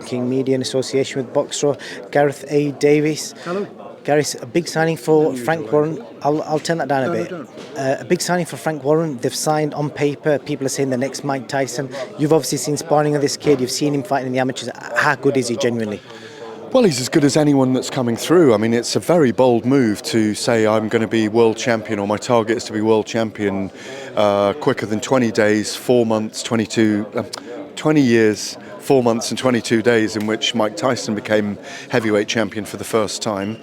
King Media in association with Boxro, Gareth A. Davies. Hello. Gareth, a big signing for Frank Warren. I'll turn that down a bit. A big signing for Frank Warren. They've signed on paper. People are saying the next Mike Tyson. You've obviously seen sparring of this kid. You've seen him fighting in the amateurs. How good is he genuinely? Well, he's as good as anyone that's coming through. I mean, it's a very bold move to say I'm going to be world champion, or my target is to be world champion quicker than 20 days, 4 months, 20 years, 4 months and 22 days, in which Mike Tyson became heavyweight champion for the first time.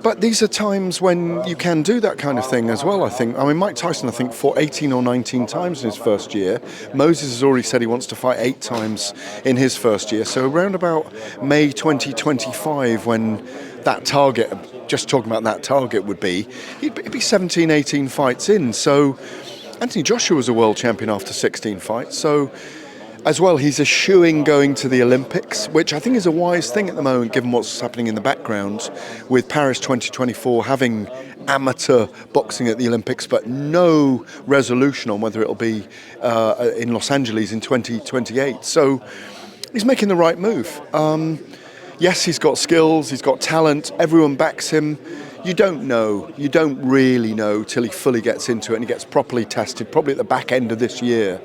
But these are times when you can do that kind of thing as well, I think. I mean, Mike Tyson, I think, fought 18 or 19 times in his first year. Moses has already said he wants to fight 8 times in his first year. So around about May 2025, when that target, just talking about that target would be, he'd be 17, 18 fights in. So Anthony Joshua was a world champion after 16 fights. So as well, he's eschewing going to the Olympics, which I think is a wise thing at the moment, given what's happening in the background with Paris 2024 having amateur boxing at the Olympics, but no resolution on whether it'll be in Los Angeles in 2028. So he's making the right move. Yes, he's got skills, he's got talent, everyone backs him. You don't really know till he fully gets into it and he gets properly tested, probably at the back end of this year.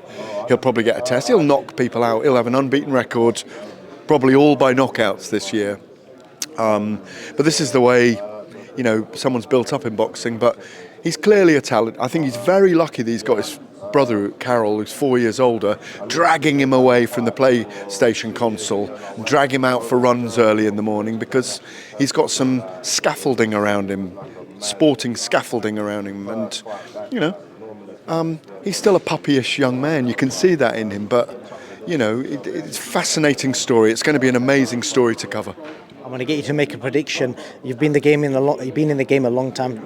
He'll probably get a test. He'll knock people out. He'll have an unbeaten record, probably all by knockouts this year. But this is the way, someone's built up in boxing. But he's clearly a talent. I think he's very lucky that he's got his brother, Carol, who's 4 years older, dragging him away from the PlayStation console, drag him out for runs early in the morning, because he's got some scaffolding around him, sporting scaffolding around him. And, he's still a puppyish young man. You can see that in him, but, it's a fascinating story. It's going to be an amazing story to cover. I want to get you to make a prediction. You've been in the game a long time,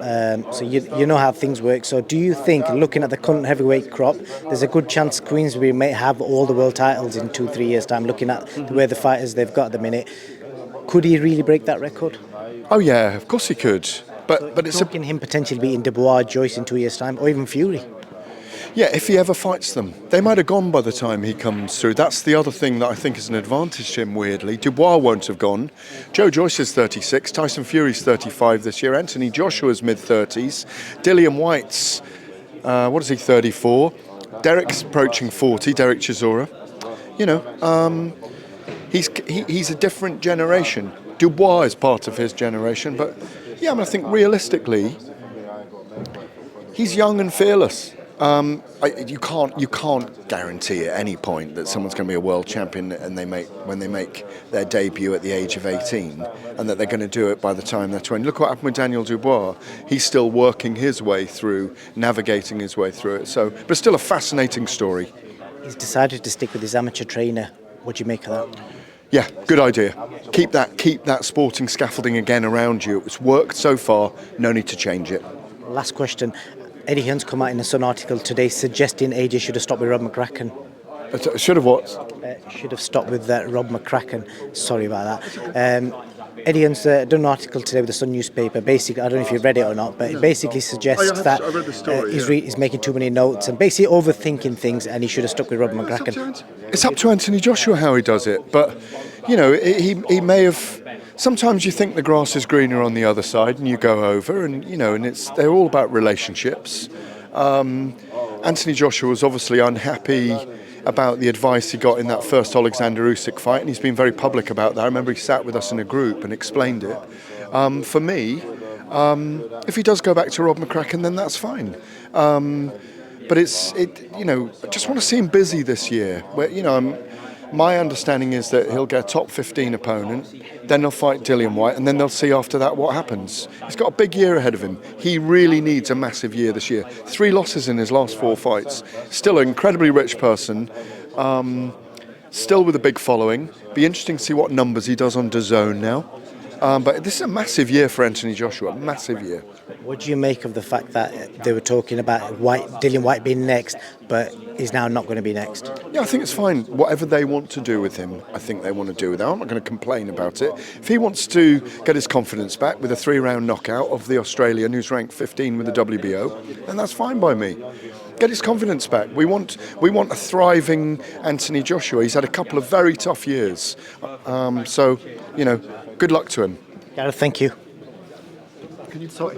so you know how things work. So do you think, looking at the current heavyweight crop, there's a good chance Queensberry may have all the world titles in 2-3 years' time, looking at the way the fighters they've got at the minute? Could he really break that record? Oh yeah, of course he could. But it's talking him potentially beating Dubois, Joyce in 2 years' time, or even Fury. Yeah, if he ever fights them. They might have gone by the time he comes through. That's the other thing that I think is an advantage to him, weirdly. Dubois won't have gone. Joe Joyce is 36. Tyson Fury's 35 this year. Anthony Joshua's mid-30s. Dillian White's, 34? Derek's approaching 40, Derek Chisora. He's a different generation. Dubois is part of his generation. But, I think realistically, he's young and fearless. You can't guarantee at any point that someone's going to be a world champion when they make their debut at the age of 18, and that they're going to do it by the time they're 20. Look what happened with Daniel Dubois. He's still working his way through, navigating his way through it. But still a fascinating story. He's decided to stick with his amateur trainer. What do you make of that? Yeah, good idea. Keep that sporting scaffolding again around you. It's worked so far. No need to change it. Last question. Eddie Hearn's come out in a Sun article today suggesting AJ should have stopped with Rob McCracken. Should have what? Should have stopped with Rob McCracken. Sorry about that. Eddie Hearn's done an article today with the Sun newspaper. Basically, I don't know if you've read it or not, but it basically suggests that I read the story, he's making too many notes and basically overthinking things, and he should have stuck with Rob McCracken. It's up to Anthony Joshua how he does it, but he may have. Sometimes you think the grass is greener on the other side, and you go over, and they're all about relationships. Anthony Joshua was obviously unhappy about the advice he got in that first Alexander Usyk fight, and he's been very public about that. I remember he sat with us in a group and explained it. For me, if he does go back to Rob McCracken, then that's fine. But I just want to see him busy this year. My understanding is that he'll get a top 15 opponent, then he'll fight Dillian White, and then they'll see after that what happens. He's got a big year ahead of him. He really needs a massive year this year. 3 losses in his last 4 fights. Still an incredibly rich person, still with a big following. Be interesting to see what numbers he does on DAZN now. But this is a massive year for Anthony Joshua, massive year. What do you make of the fact that they were talking about Dillian White being next, but he's now not going to be next? Yeah, I think it's fine. Whatever they want to do with him, I think they want to do with him. I'm not going to complain about it. If he wants to get his confidence back with a 3-round knockout of the Australian who's ranked 15 with the WBO, then that's fine by me. Get his confidence back. We want a thriving Anthony Joshua. He's had a couple of very tough years. So, good luck to him. Gareth, thank you. Can you talk?